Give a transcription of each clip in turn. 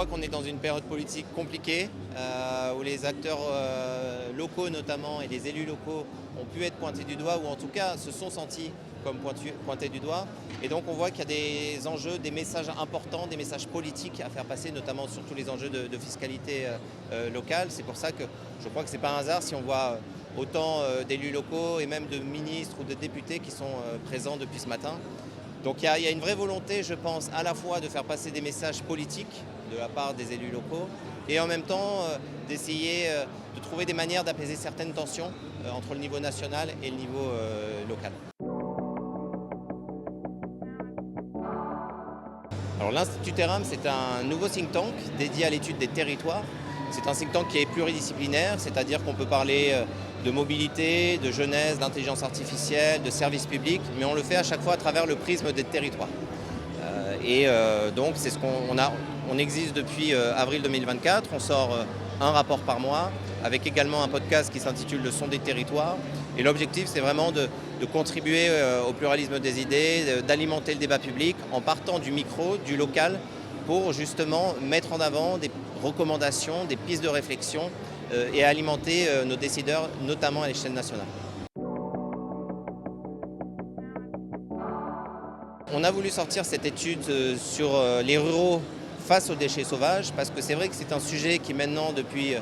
voit qu'on est dans une période politique compliquée, où les acteurs locaux notamment et les élus locaux ont pu être pointés du doigt, ou en tout cas se sont sentis comme pointés du doigt. Et donc on voit qu'il y a des enjeux, des messages importants, des messages politiques à faire passer, notamment sur tous les enjeux de fiscalité locale. C'est pour ça que je crois que ce n'est pas un hasard si on voit autant d'élus locaux et même de ministres ou de députés qui sont présents depuis ce matin. Donc il y a une vraie volonté, je pense, à la fois de faire passer des messages politiques de la part des élus locaux et en même temps d'essayer de trouver des manières d'apaiser certaines tensions entre le niveau national et le niveau local. Alors l'Institut Terram, c'est un nouveau think tank dédié à l'étude des territoires. C'est un think tank qui est pluridisciplinaire, c'est-à-dire qu'on peut parler de mobilité, de jeunesse, d'intelligence artificielle, de services publics, mais on le fait à chaque fois à travers le prisme des territoires. Donc c'est ce on existe depuis avril 2024, on sort un rapport par mois, avec également un podcast qui s'intitule Le son des territoires. Et l'objectif, c'est vraiment de contribuer au pluralisme des idées, d'alimenter le débat public en partant du micro, du local, pour justement mettre en avant des recommandations, des pistes de réflexion et alimenter nos décideurs, notamment à l'échelle nationale. On a voulu sortir cette étude sur les ruraux face aux déchets sauvages, parce que c'est vrai que c'est un sujet qui maintenant, depuis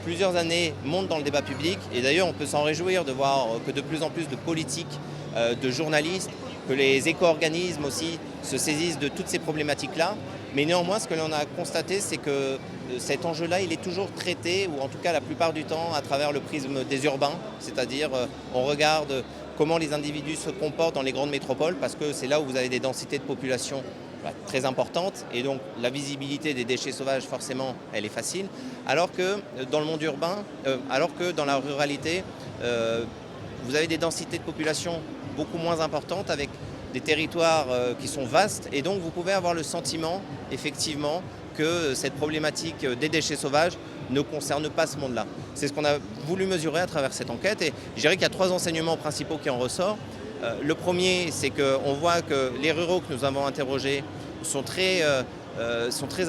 plusieurs années, monte dans le débat public. Et d'ailleurs, on peut s'en réjouir de voir que de plus en plus de politiques, de journalistes, que les éco-organismes aussi se saisissent de toutes ces problématiques-là. Mais néanmoins, ce que l'on a constaté, c'est que cet enjeu-là, il est toujours traité, ou en tout cas la plupart du temps, à travers le prisme des urbains. C'est-à-dire, on regarde comment les individus se comportent dans les grandes métropoles, parce que c'est là où vous avez des densités de population très importantes, et donc la visibilité des déchets sauvages, forcément, elle est facile. Alors que dans le monde urbain, alors que dans la ruralité, vous avez des densités de population beaucoup moins importantes, avec des territoires qui sont vastes, et donc vous pouvez avoir le sentiment, effectivement, que cette problématique des déchets sauvages ne concerne pas ce monde-là. C'est ce qu'on a voulu mesurer à travers cette enquête, et je dirais qu'il y a 3 enseignements principaux qui en ressortent. Le premier, c'est qu'on voit que les ruraux que nous avons interrogés sont très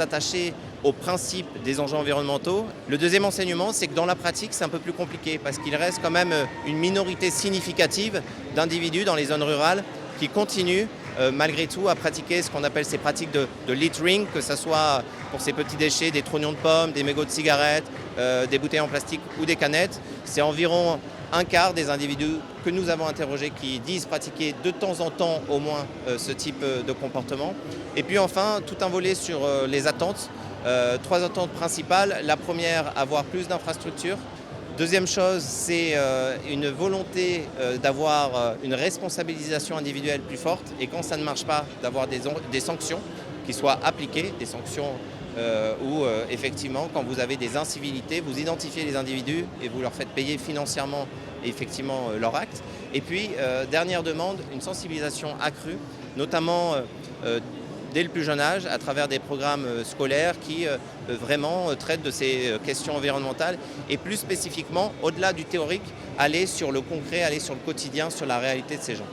attachés au principe des enjeux environnementaux. Le deuxième enseignement, c'est que dans la pratique, c'est un peu plus compliqué, parce qu'il reste quand même une minorité significative d'individus dans les zones rurales qui continuent malgré tout à pratiquer ce qu'on appelle ces pratiques de littering, que ce soit pour ces petits déchets, des trognons de pommes, des mégots de cigarettes, des bouteilles en plastique ou des canettes. C'est environ un quart des individus que nous avons interrogés qui disent pratiquer de temps en temps au moins ce type de comportement. Et puis enfin, tout un volet sur les attentes. 3 attentes principales. La première, avoir plus d'infrastructures. Deuxième chose, c'est une volonté d'avoir une responsabilisation individuelle plus forte, et quand ça ne marche pas, d'avoir des sanctions qui soient appliquées, des sanctions où effectivement, quand vous avez des incivilités, vous identifiez les individus et vous leur faites payer financièrement effectivement leur acte. Et puis, dernière demande, une sensibilisation accrue, notamment dès le plus jeune âge, à travers des programmes scolaires qui vraiment traitent de ces questions environnementales, et plus spécifiquement, au-delà du théorique, aller sur le concret, aller sur le quotidien, sur la réalité de ces gens.